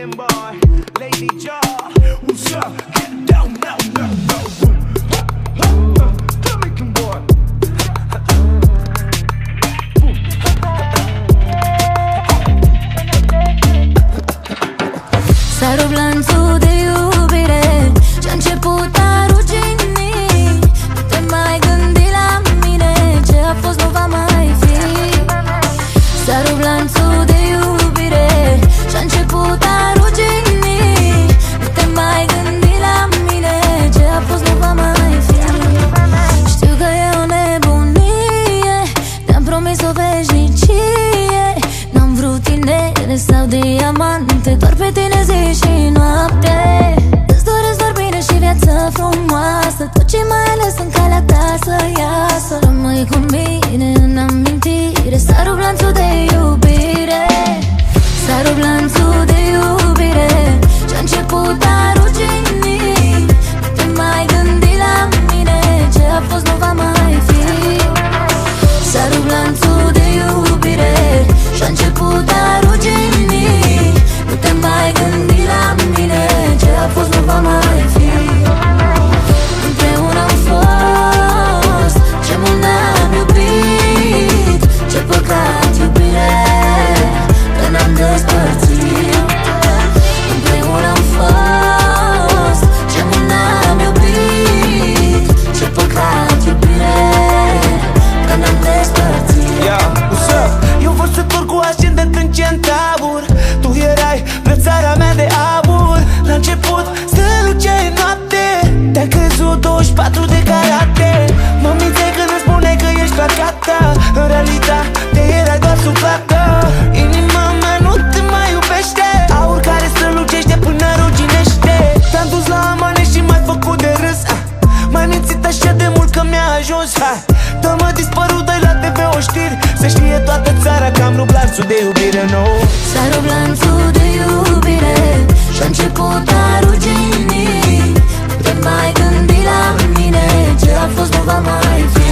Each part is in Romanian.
Brooklyn boy, Lady Jaw. What's up? Get down now, now, now. Jamaican boy. S-a rupt lanțul de iubire și-a început a rugini. Nu te mai gândi la mine, ce a fost nu va mai fi. S-a rupt lanțul de iubire și-a început a rugini. Nu te mai gândi la mine, ce a fost nu va mai fi. Știu că e o nebunie, te-am promis o veșnicie. N-am vrut tinere sau diamante, doar pe tine zi și noapte. Îți doresc doar bine și viață frumoasă, tot ce mai ales în calea ta să iasă. Rămâi cu mine în amintire, s-a rupt lanțul de iubire. S-a rupt lanțul de iubire și-a început a rugini. Nu te mai gândi la mine, ce a fost nu va mai fi. S-a rupt lanțul de iubire și-a început a rugini. Nu te mai gândi la mine, ce a fost nu va mai fi. Împreună am fost, ce mult ne-am iubit. Ce păcat iubire, că ne-am despărțit. Împreună am fost, ce mult ne-am iubit. Ce păcat iubire, că ne-am despărțit. Yeah, what's up? Eu vărsător cu ascendent în centaur. Tu erai brățara mea de aur. La început străluceai în noapte, te-a căzut 24 de carate. Mă mințeai când îmi spuneai că ești placată. În realitate era doar suflată. Inima mea nu te mai iubește, aur care strălucește până ruginește. Te-am dus la amane și m-ai făcut de râs. M-ai mințit așa de mult că mi-a ajuns. Dă-mă dispărut, dai la TV o știri, să știe toată țara că am rupt lanțul de iubire nou. S-a rupt lanțul de iubire și-a început a rugini. Nu te mai gândi la mine, ce a fost nu va mai fi.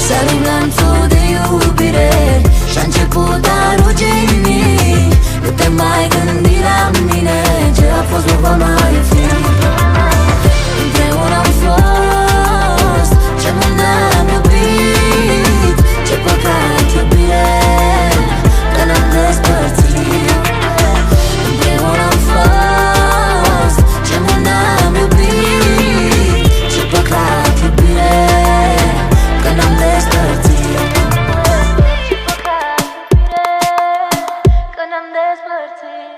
S-a rupt lanțul de iubire și-a început a rugini. Nu te mai gândi la mine, ce a fost nu va mai fi. Împreună am fost, ce mult ne-am iubit. Ce păcat iubire, că ne-am despărțit. Împreună am fost, ce mult ne-am iubit. Ce păcat iubire, că ne-am despărțit. Ce păcat iubire, că ne-am despărțit.